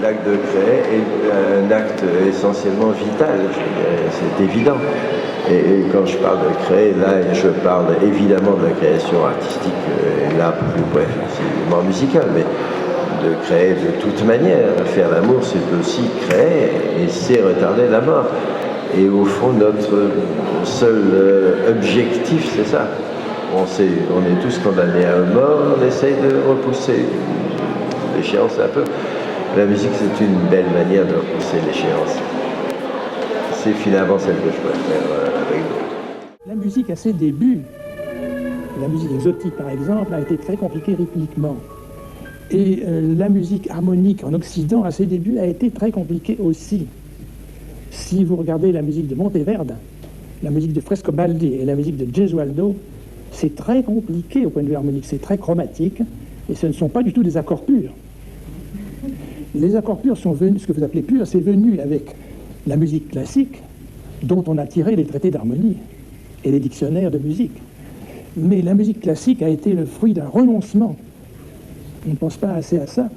l'acte de créer est un acte essentiellement vital, c'est évident. Et quand je parle de créer, là, je parle évidemment de la création artistique, et là, plus précisément musicale, mais de créer de toute manière. Faire l'amour, c'est aussi créer, et c'est retarder la mort. Et au fond, notre seul objectif, c'est ça. On est tous condamnés à une mort, on essaye de repousser l'échéance un peu. La musique, c'est une belle manière de repousser l'échéance. C'est finalement celle que je préfère avec vous. La musique à ses débuts, la musique exotique par exemple, a été très compliquée rythmiquement. Et la musique harmonique en Occident à ses débuts a été très compliquée aussi. Si vous regardez la musique de Monteverde, la musique de Frescobaldi et la musique de Gesualdo, c'est très compliqué au point de vue harmonique, c'est très chromatique, et ce ne sont pas du tout des accords purs. Les accords purs sont venus, ce que vous appelez pur, c'est venu avec la musique classique, dont on a tiré les traités d'harmonie et les dictionnaires de musique. Mais la musique classique a été le fruit d'un renoncement. On ne pense pas assez à ça.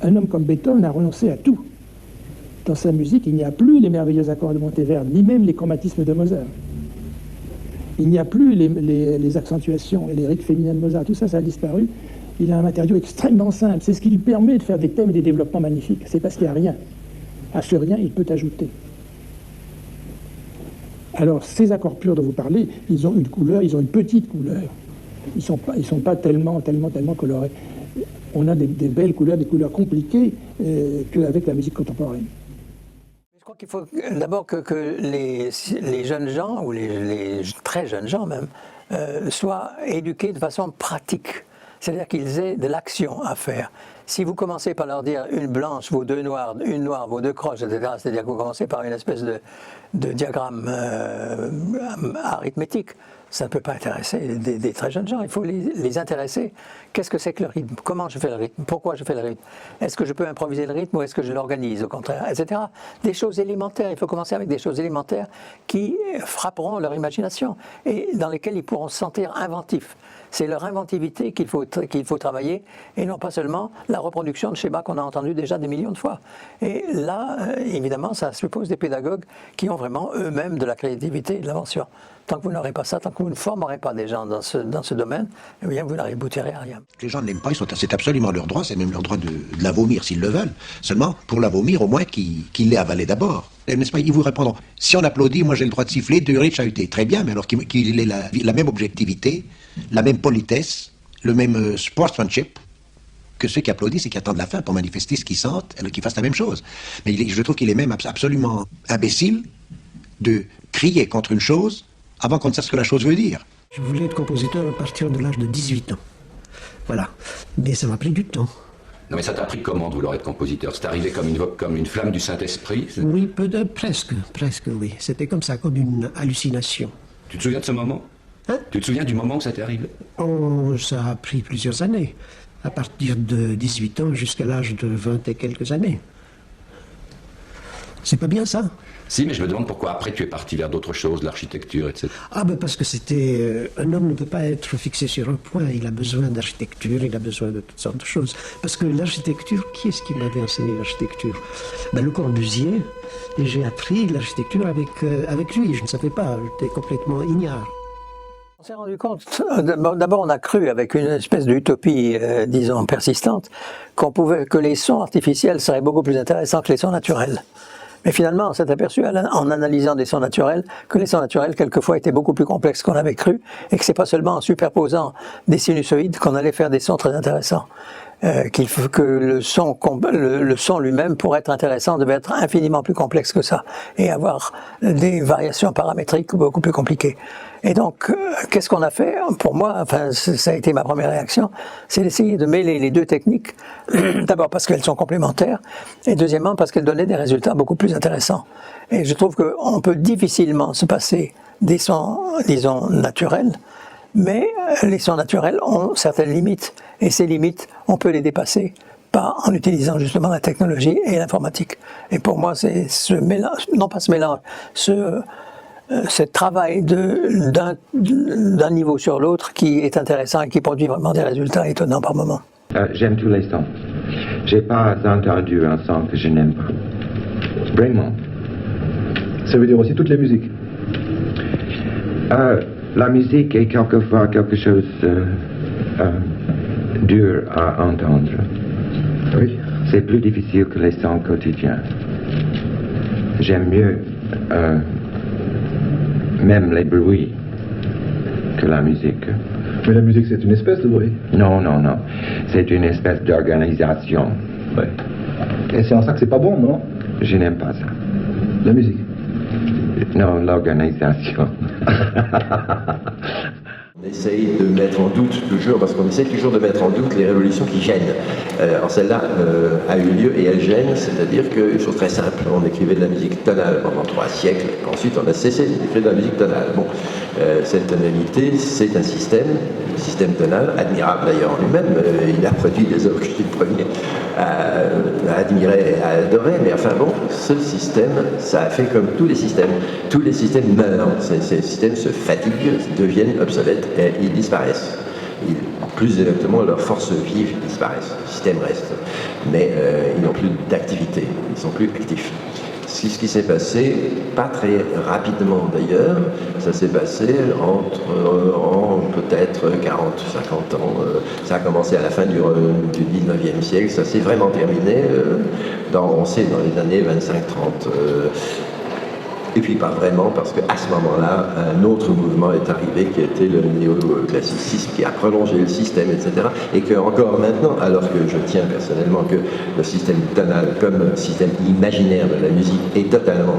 Un homme comme Beethoven a renoncé à tout. Dans sa musique, il n'y a plus les merveilleux accords de Monteverde, ni même les chromatismes de Mozart. Il n'y a plus les accentuations et les rythmes féminins de Mozart. Tout ça, ça a disparu. Il a un matériau extrêmement simple. C'est ce qui lui permet de faire des thèmes et des développements magnifiques. C'est parce qu'il n'y a rien. À ce rien, il peut ajouter. Alors, ces accords purs dont vous parlez, ils ont une couleur, ils ont une petite couleur. Ils sont pas tellement colorés. On a des belles couleurs, des couleurs compliquées qu'avec la musique contemporaine. Je crois qu'il faut d'abord que les jeunes gens, ou les très jeunes gens même, soient éduqués de façon pratique. C'est-à-dire qu'ils aient de l'action à faire. Si vous commencez par leur dire une blanche vaut deux noires, une noire vaut deux croches, etc., c'est-à-dire que vous commencez par une espèce de diagramme arithmétique, ça ne peut pas intéresser des très jeunes gens. Il faut les intéresser. Qu'est-ce que c'est que le rythme? Comment je fais le rythme? Pourquoi je fais le rythme? Est-ce que je peux improviser le rythme ou est-ce que je l'organise au contraire? Etc. Des choses élémentaires. Il faut commencer avec des choses élémentaires qui frapperont leur imagination et dans lesquelles ils pourront se sentir inventifs. C'est leur inventivité qu'il faut travailler et non pas seulement la reproduction de schémas qu'on a entendus déjà des millions de fois. Et là, évidemment, ça suppose des pédagogues qui ont vraiment eux-mêmes de la créativité et de l'invention. Tant que vous n'aurez pas ça, tant que vous ne formerez pas des gens dans ce domaine, eh bien, vous n'aboutirez à rien. Les gens ne l'aiment pas, c'est absolument leur droit, c'est même leur droit de la vomir s'ils le veulent. Seulement, pour la vomir, au moins qu'ils l'aient avalée d'abord. N'est-ce pas? Ils vous répondront, si on applaudit, moi j'ai le droit de siffler, de hurler, de chahuter. Très bien, mais alors qu'il ait la même objectivité, la même politesse, le même sportsmanship que ceux qui applaudissent et qui attendent la fin pour manifester ce qu'ils sentent, qu'ils fassent la même chose. Mais je trouve qu'il est même absolument imbécile de crier contre une chose avant qu'on ne sache ce que la chose veut dire. Je voulais être compositeur à partir de l'âge de 18 ans. Voilà. Mais ça m'a pris du temps. Non mais ça t'a pris comment de vouloir être compositeur? C'est arrivé comme une flamme du Saint-Esprit? Oui, presque, oui. C'était comme ça, comme une hallucination. Tu te souviens de ce moment? Hein? Tu te souviens du moment où ça t'est arrivé? Oh, ça a pris plusieurs années. À partir de 18 ans jusqu'à l'âge de 20 et quelques années. C'est pas bien ça? Si, mais je me demande pourquoi après tu es parti vers d'autres choses, l'architecture, etc. Ah ben parce que c'était... un homme ne peut pas être fixé sur un point, il a besoin d'architecture, il a besoin de toutes sortes de choses. Parce que l'architecture, qui est-ce qui m'avait enseigné l'architecture? Ben Le Corbusier, et j'ai appris l'architecture avec lui, je ne savais pas, j'étais complètement ignare. On s'est rendu compte, d'abord on a cru avec une espèce d'utopie, disons, persistante, que les sons artificiels seraient beaucoup plus intéressants que les sons naturels. Mais finalement, on s'est aperçu, en analysant des sons naturels, que les sons naturels, quelquefois, étaient beaucoup plus complexes qu'on avait cru, et que c'est pas seulement en superposant des sinusoïdes qu'on allait faire des sons très intéressants. Que le son lui-même, pour être intéressant, devait être infiniment plus complexe que ça, et avoir des variations paramétriques beaucoup plus compliquées. Et donc, qu'est-ce qu'on a fait? Pour moi, enfin, ça a été ma première réaction, c'est d'essayer de mêler les deux techniques, d'abord parce qu'elles sont complémentaires, et deuxièmement parce qu'elles donnaient des résultats beaucoup plus intéressants. Et je trouve qu'on peut difficilement se passer des sons, disons, naturels, mais les sons naturels ont certaines limites, et ces limites, on peut les dépasser en utilisant justement la technologie et l'informatique. Et pour moi, c'est ce mélange, non pas ce mélange, ce travail d'un niveau sur l'autre qui est intéressant et qui produit vraiment des résultats étonnants par moment. J'aime tous les sons. J'ai pas entendu un son que je n'aime pas. Vraiment. Ça veut dire aussi toutes les musiques. La musique est quelquefois quelque chose dur à entendre. Oui. C'est plus difficile que les sons quotidiens. J'aime mieux même les bruits que la musique. Mais la musique, c'est une espèce de bruit. Non, non, non. C'est une espèce d'organisation. Oui. Et c'est en ça que c'est pas bon, non? Je n'aime pas ça. La musique. Non, l'organisation. On essaye de mettre en doute toujours, parce qu'on essaie toujours de mettre en doute les révolutions qui gênent. Alors celle-là a eu lieu et elle gêne, c'est-à-dire que, chose très simple, on écrivait de la musique tonale pendant 3 siècles, ensuite on a cessé d'écrire de la musique tonale. Bon, cette tonalité, c'est un système tonal, admirable d'ailleurs en lui-même, il a produit des œuvres que j'étais le premier à admirer et à adorer, mais enfin bon, ce système, ça a fait comme tous les systèmes meurent, ces systèmes se fatiguent, deviennent obsolètes et ils disparaissent. Plus exactement, leurs forces vives disparaissent, le système reste, mais ils n'ont plus d'activité, ils ne sont plus actifs. Ce qui s'est passé, pas très rapidement d'ailleurs, ça s'est passé en peut-être 40-50 ans. Ça a commencé à la fin du 19e siècle, ça s'est vraiment terminé, on sait, dans les années 25-30. Et puis pas vraiment, parce qu'à ce moment-là, un autre mouvement est arrivé qui était le néoclassicisme, qui a prolongé le système, etc. Et que encore maintenant, alors que je tiens personnellement que le système tonal comme système imaginaire de la musique est totalement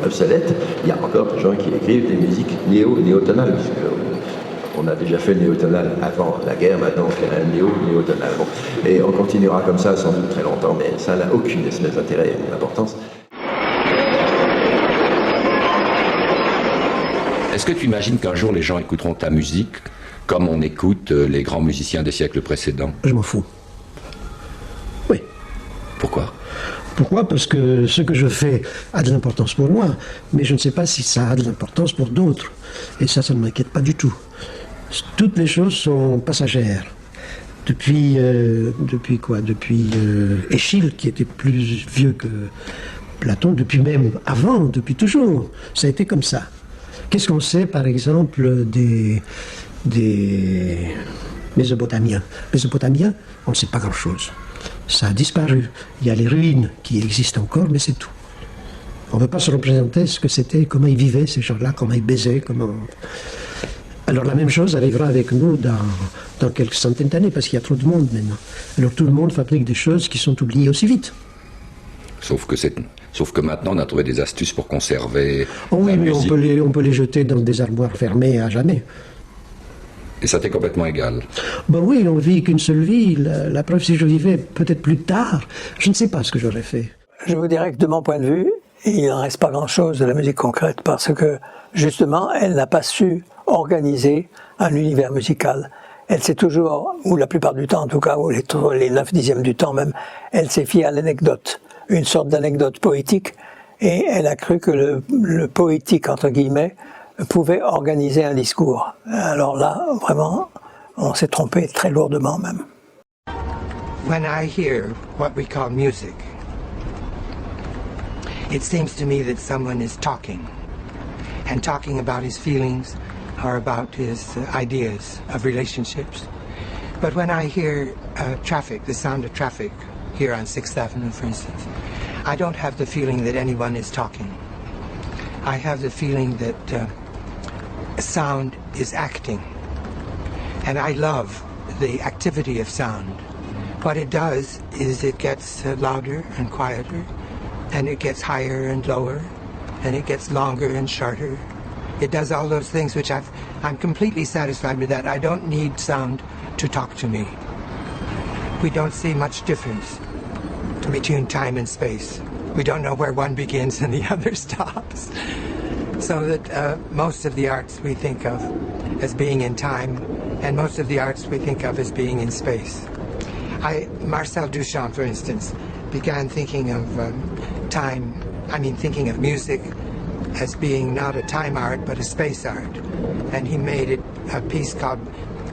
obsolète, il y a encore des gens qui écrivent des musiques néotonales, puisque on a déjà fait le néotonal avant la guerre, maintenant on fait un néotonal. Bon. Et on continuera comme ça sans doute très longtemps, mais ça n'a aucune espèce d'intérêt et d'importance. Est-ce que tu imagines qu'un jour les gens écouteront ta musique comme on écoute les grands musiciens des siècles précédents? Je m'en fous. Oui. Pourquoi? Pourquoi? Parce que ce que je fais a de l'importance pour moi, mais je ne sais pas si ça a de l'importance pour d'autres. Et ça ne m'inquiète pas du tout. Toutes les choses sont passagères. Depuis Échille, qui était plus vieux que Platon, depuis même avant, depuis toujours. Ça a été comme ça. Qu'est-ce qu'on sait, par exemple, des Mésopotamiens? Mésopotamiens, on ne sait pas grand-chose. Ça a disparu. Il y a les ruines qui existent encore, mais c'est tout. On ne peut pas se représenter ce que c'était, comment ils vivaient, ces gens-là, comment ils baisaient, comment... Alors la même chose arrivera avec nous dans quelques centaines d'années, parce qu'il y a trop de monde maintenant. Alors tout le monde fabrique des choses qui sont oubliées aussi vite. Sauf que maintenant, on a trouvé des astuces pour conserver. Oh oui, la mais musique. on peut les jeter dans des armoires fermées à jamais. Et ça t'est complètement égal. Ben oui, on vit qu'une seule vie. La preuve, si je vivais peut-être plus tard, je ne sais pas ce que j'aurais fait. Je vous dirais que de mon point de vue, il n'en reste pas grand-chose de la musique concrète parce que, justement, elle n'a pas su organiser un univers musical. Elle s'est toujours, ou la plupart du temps en tout cas, ou les 9/10 du temps même, elle s'est fiée à l'anecdote, une sorte d'anecdote poétique, et elle a cru que le poétique, entre guillemets, pouvait organiser un discours. Alors là, vraiment, on s'est trompé très lourdement même. When I hear what we call music, it seems to me that someone is talking, and talking about his feelings or about his ideas of relationships. But when I hear traffic, the sound of traffic, here on 6th Avenue, for instance, I don't have the feeling that anyone is talking. I have the feeling that sound is acting. And I love the activity of sound. What it does is it gets louder and quieter, and it gets higher and lower, and it gets longer and shorter. It does all those things which I'm completely satisfied with that. I don't need sound to talk to me. We don't see much difference between time and space. We don't know where one begins and the other stops. So that most of the arts we think of as being in time, and most of the arts we think of as being in space. Marcel Duchamp, for instance, began thinking of thinking of music as being not a time art but a space art. And he made it a piece called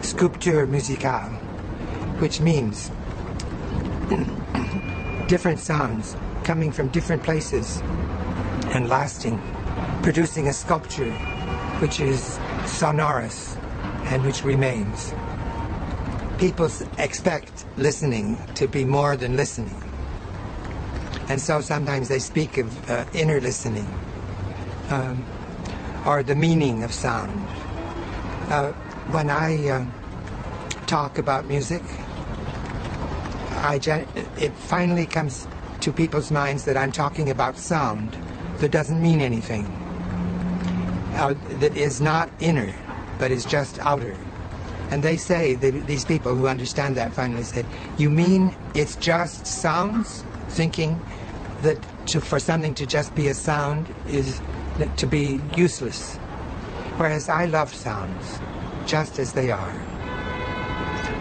Sculpture Musicale, which means different sounds coming from different places and lasting, producing a sculpture which is sonorous and which remains. People expect listening to be more than listening. And so sometimes they speak of inner listening or the meaning of sound. When I talk about music, it finally comes to people's minds that I'm talking about sound that doesn't mean anything, that is not inner, but is just outer. And they say, these people who understand that finally say, you mean it's just sounds? Thinking that for something to just be a sound is to be useless. Whereas I love sounds, just as they are.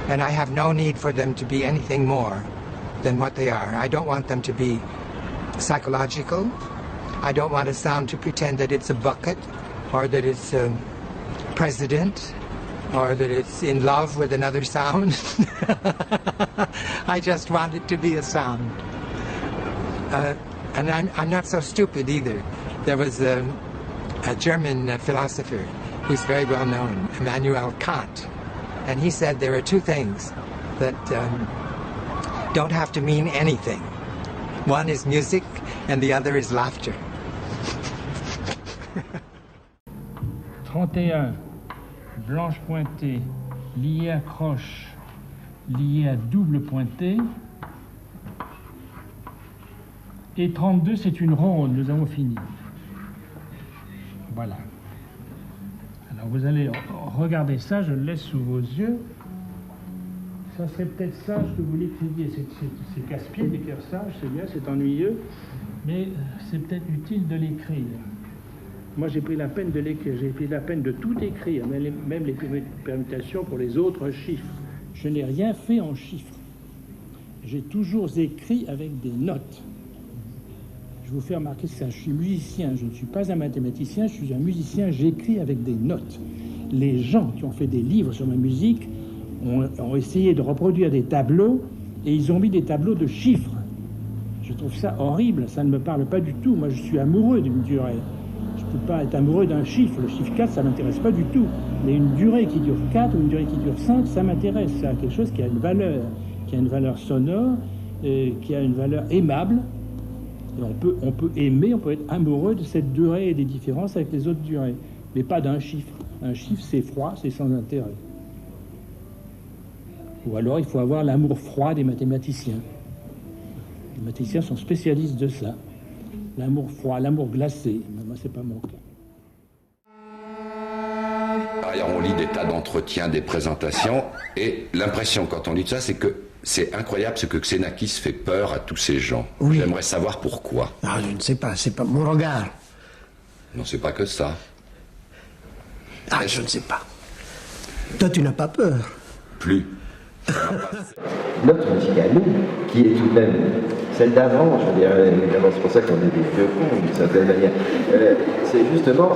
And I have no need for them to be anything more than what they are. I don't want them to be psychological. I don't want a sound to pretend that it's a bucket, or that it's a president, or that it's in love with another sound. I just want it to be a sound. And I'm not so stupid either. There was a German philosopher who's very well known, Immanuel Kant, and he said there are two things that don't have to mean anything. One is music and the other is laughter. 31, blanche pointée, liée à croche, liée à double pointée. Et 32, c'est une ronde, nous avons fini. Voilà. Alors vous allez regarder ça, je le laisse sous vos yeux. Ça serait peut-être sage que vous l'écriviez. C'est casse-pied d'écrire ça, je sais bien, c'est ennuyeux, mais c'est peut-être utile de l'écrire. Moi j'ai pris la peine de l'écrire, j'ai pris la peine de tout écrire, même les permutations pour les autres chiffres. Je n'ai rien fait en chiffres. J'ai toujours écrit avec des notes. Je vous fais remarquer ça, je suis musicien, je ne suis pas un mathématicien, je suis un musicien, j'écris avec des notes. Les gens qui ont fait des livres sur ma musique ont essayé de reproduire des tableaux et ils ont mis des tableaux de chiffres. Je trouve ça horrible, ça ne me parle pas du tout. Moi je suis amoureux d'une durée. Je ne peux pas être amoureux d'un chiffre. Le chiffre 4, ça ne m'intéresse pas du tout. Mais une durée qui dure 4 ou une durée qui dure 5, ça m'intéresse. Ça a quelque chose qui a une valeur sonore, qui a une valeur aimable. Et on peut aimer, on peut être amoureux de cette durée et des différences avec les autres durées, mais pas d'un chiffre. Un chiffre, c'est froid, c'est sans intérêt. Ou alors, il faut avoir l'amour froid des mathématiciens. Les mathématiciens sont spécialistes de ça. L'amour froid, l'amour glacé. Mais moi, c'est pas mon cas. Derrière, on lit des tas d'entretiens, des présentations, et l'impression, quand on lit ça, c'est que c'est incroyable ce que Xenakis fait peur à tous ces gens. Oui. J'aimerais savoir pourquoi. Ah, je ne sais pas, c'est pas mon regard. Non, c'est pas que ça. Ah, je ne sais pas. Toi, tu n'as pas peur. Plus. Notre musique à nous, qui est tout de même celle d'avant, je veux dire, évidemment, c'est pour ça qu'on est des vieux cons, d'une certaine manière. C'est justement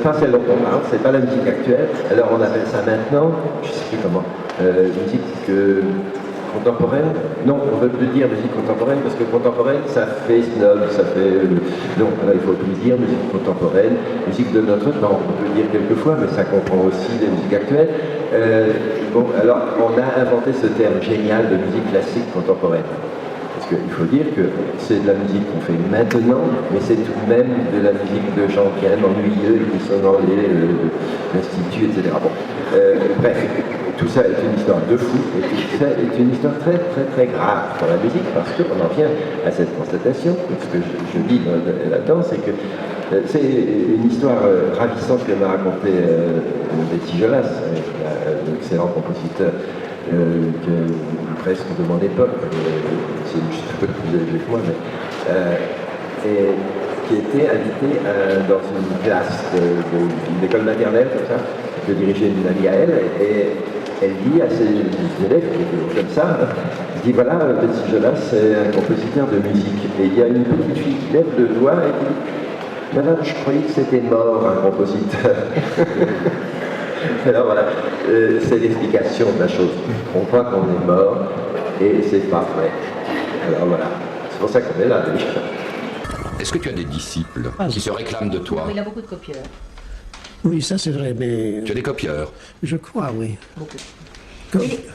pas celle dont on parle, c'est pas la musique actuelle. Alors on appelle ça maintenant, je sais plus comment, musique contemporaine. Non, on ne veut plus dire musique contemporaine parce que contemporaine, ça fait snob, ça fait. Non, alors il faut plus dire musique contemporaine, musique de notre temps. On peut le dire quelquefois, mais ça comprend aussi les musiques actuelles. Bon, alors on a inventé ce terme génial de musique classique contemporaine. Parce qu'il faut dire que c'est de la musique qu'on fait maintenant, mais c'est tout de même de la musique de gens bien ennuyeux et qui sont dans l'institut, etc. Bon, bref. Tout ça est une histoire de fou, et tout ça est une histoire très très très grave pour la musique, parce qu'on en vient à cette constatation, ce que je dis là-dedans, c'est que c'est une histoire ravissante que m'a raconté Betty Jolas, l'excellent compositeur presque de mon époque, c'est juste un peu plus âgé que moi, mais et qui était invité dans une classe d'une école maternelle, comme ça, que dirigeait une amie à elle, et elle dit à ses élèves, qui étaient comme ça, elle dit voilà, Betty Jolas, c'est un compositeur de musique. Et il y a une petite fille qui lève le doigt et dit madame, je croyais que c'était mort, un compositeur. Alors voilà, c'est l'explication de la chose. On croit qu'on est mort et c'est pas vrai. Alors voilà, c'est pour ça qu'on est là. Est-ce que tu as des disciples qui se réclament de toi? Il a beaucoup de copieurs. Oui, ça c'est vrai, mais... Tu as des copieurs? Je crois, oui. Beaucoup.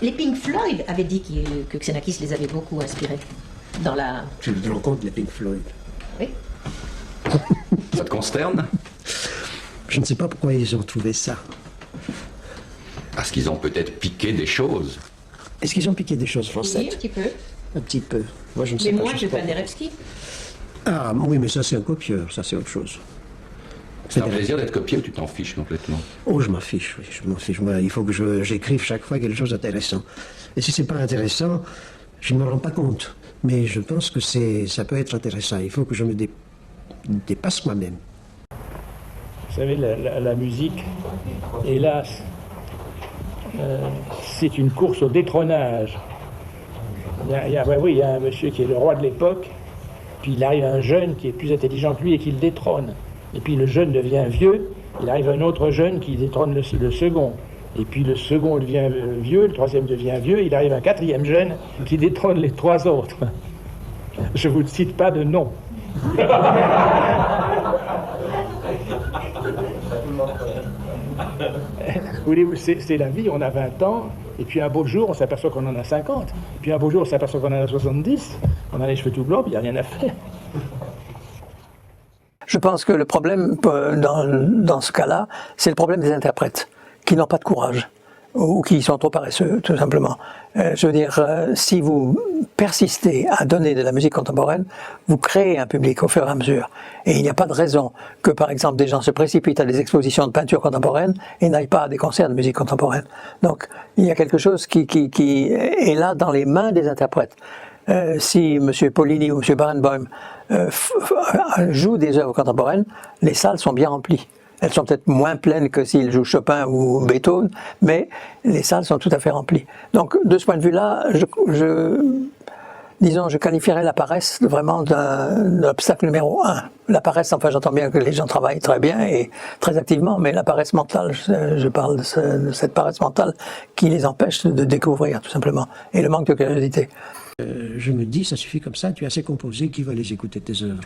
Les Pink Floyd avaient dit que Xenakis les avait beaucoup inspirés dans la... Tu te rends compte, les Pink Floyd? Oui. Ça te consterne? Je ne sais pas pourquoi ils ont trouvé ça. Parce qu'ils ont peut-être piqué des choses. Est-ce qu'ils ont piqué des choses françaises? Oui, un petit peu. Un petit peu. Moi, je ne sais Mais pas. moi, je fais Paderewski. Ah, oui, mais ça c'est un copieur, ça c'est autre chose. C'est un plaisir d'être copié ou tu t'en fiches complètement? Oh, je m'en fiche, oui, je m'en fiche. Moi, il faut que j'écrive chaque fois quelque chose d'intéressant. Et si c'est pas intéressant, je ne me rends pas compte. Mais je pense que ça peut être intéressant. Il faut que je me dépasse moi-même. Vous savez, la musique, hélas, c'est une course au détrônage. Il y a un monsieur qui est le roi de l'époque, puis il arrive un jeune qui est plus intelligent que lui et qui le détrône. Et puis le jeune devient vieux, il arrive un autre jeune qui détrône le second. Et puis le second devient vieux, le troisième devient vieux, il arrive un quatrième jeune qui détrône les trois autres. Je ne vous cite pas de nom. C'est la vie, on a 20 ans, et puis un beau jour on s'aperçoit qu'on en a 50, puis un beau jour on s'aperçoit qu'on en a 70, on a les cheveux tout blancs, puis il n'y a rien à faire. Je pense que le problème dans ce cas-là, c'est le problème des interprètes, qui n'ont pas de courage, ou qui sont trop paresseux, tout simplement. Je veux dire, si vous persistez à donner de la musique contemporaine, vous créez un public au fur et à mesure. Et il n'y a pas de raison que, par exemple, des gens se précipitent à des expositions de peinture contemporaine et n'aillent pas à des concerts de musique contemporaine. Donc, il y a quelque chose qui est là dans les mains des interprètes. Si M. Paulini ou M. Barenboim jouent des œuvres contemporaines, les salles sont bien remplies. Elles sont peut-être moins pleines que s'ils jouent Chopin ou Beethoven, mais les salles sont tout à fait remplies. Donc, de ce point de vue-là, je qualifierais la paresse vraiment d'un obstacle numéro 1. La paresse, enfin, j'entends bien que les gens travaillent très bien et très activement, mais la paresse mentale, je parle de cette paresse mentale qui les empêche de découvrir, tout simplement, et le manque de curiosité. Je me dis, ça suffit comme ça, tu es assez composé, qui va les écouter tes œuvres?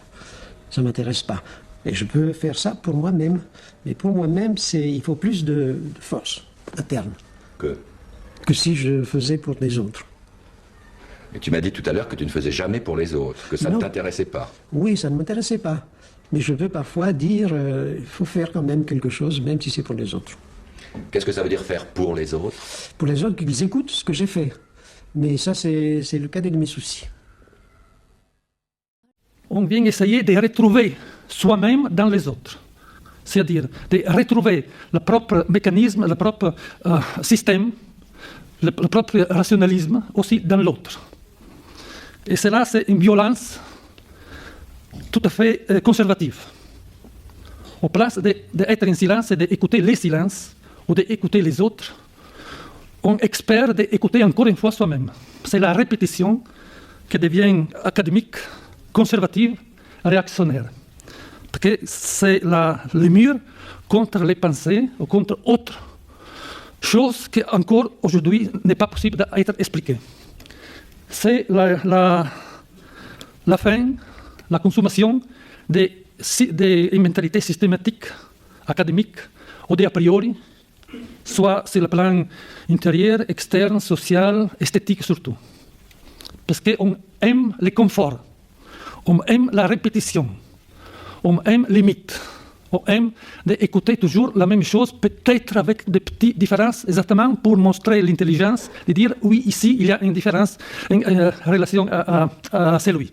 Ça ne m'intéresse pas. Et je peux faire ça pour moi-même. Mais pour moi-même, il faut plus de force interne que si je faisais pour les autres. Et tu m'as dit tout à l'heure que tu ne faisais jamais pour les autres, que ça ne t'intéressait pas. Oui, ça ne m'intéressait pas. Mais je peux parfois dire, il faut faire quand même quelque chose, même si c'est pour les autres. Qu'est-ce que ça veut dire faire pour les autres? Pour les autres, qu'ils écoutent ce que j'ai fait. Mais ça, c'est le cadet de mes soucis. On vient essayer de retrouver soi-même dans les autres. C'est-à-dire de retrouver le propre mécanisme, le propre système, le propre rationalisme aussi dans l'autre. Et cela, c'est une violence tout à fait conservative. Au place d'être en silence et d'écouter les silences ou d'écouter les autres, on espère d'écouter encore une fois soi-même. C'est la répétition qui devient académique, conservative, réactionnaire. Parce que c'est le mur contre les pensées ou contre autre chose qui encore aujourd'hui n'est pas possible d'être expliquée. C'est la fin, la consommation des mentalités systématiques, académiques ou des a priori, soit sur le plan intérieur, externe, social, esthétique surtout. Parce qu'on aime le confort, on aime la répétition, on aime les mythes, on aime d'écouter toujours la même chose, peut-être avec des petites différences, exactement pour montrer l'intelligence, de dire oui, ici il y a une différence, une relation à celui.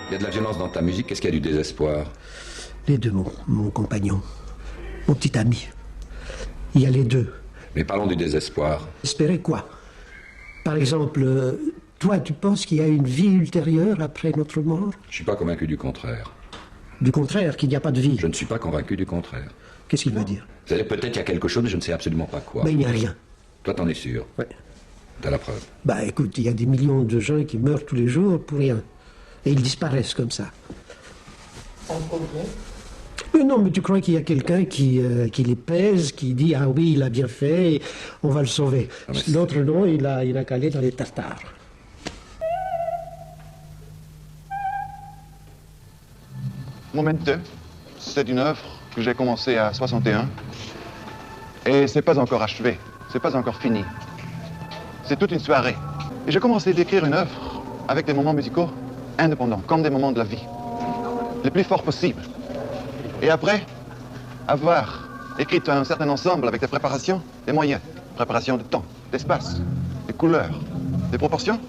Il y a de la violence dans ta musique, est-ce qu'il y a du désespoir? Les deux, mon compagnon, mon petit ami. Il y a les deux. Mais parlons du désespoir. Espérer quoi? Par exemple, toi, tu penses qu'il y a une vie ultérieure après notre mort? Je ne suis pas convaincu du contraire. Du contraire, qu'il n'y a pas de vie? Je ne suis pas convaincu du contraire. Qu'est-ce qu'il veut dire? C'est-à-dire peut-être qu'il y a quelque chose, mais je ne sais absolument pas quoi. Mais il n'y a rien. Toi, t'en es sûr? Oui. T'as la preuve? Bah écoute, il y a des millions de gens qui meurent tous les jours pour rien. Et ils disparaissent comme ça. Non, mais tu crois qu'il y a quelqu'un qui les pèse, qui dit « Ah oui, il a bien fait, on va le sauver ». L'autre, non, il a calé dans les tartares. Momento, c'est une œuvre que j'ai commencée à 61 et c'est pas encore achevé, c'est pas encore fini. C'est toute une soirée. Et j'ai commencé d'écrire une œuvre avec des moments musicaux indépendants, comme des moments de la vie, les plus forts possibles. Et après, avoir écrit un certain ensemble avec des préparations, des moyens, préparation de temps, d'espace, des couleurs, des proportions,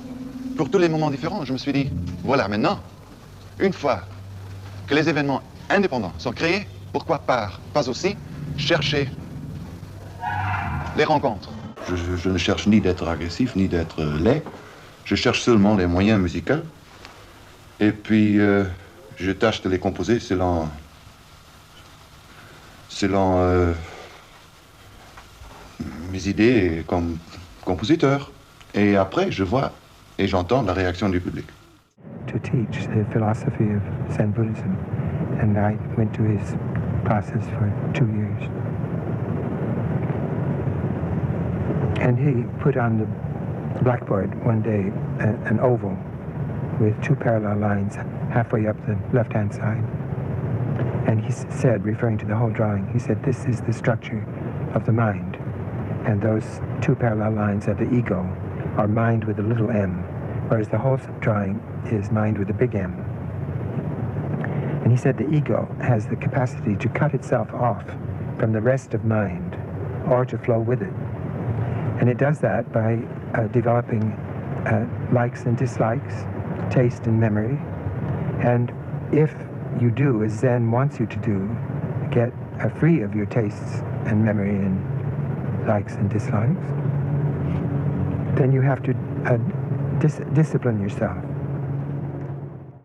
pour tous les moments différents, je me suis dit, voilà, maintenant, une fois que les événements indépendants sont créés, pourquoi pas aussi chercher les rencontres. Je ne cherche ni d'être agressif, ni d'être laid. Je cherche seulement les moyens musicaux. Et puis, je tâche de les composer selon mes idées comme compositeur. Et après, je vois et j'entends la réaction du public. To teach the philosophy of Zen Buddhism, and I went to his classes for 2 years. And he put on the blackboard one day an oval with 2 parallel lines halfway up the left-hand side. And he said, referring to the whole drawing, he said, this is the structure of the mind. And those 2 parallel lines are the ego, or mind with a little m, whereas the whole drawing is mind with a big M. And he said the ego has the capacity to cut itself off from the rest of mind, or to flow with it. And it does that by developing likes and dislikes, taste and memory. And if you do as Zen wants you to do, get free of your tastes and memory and likes and dislikes, then you have to discipline yourself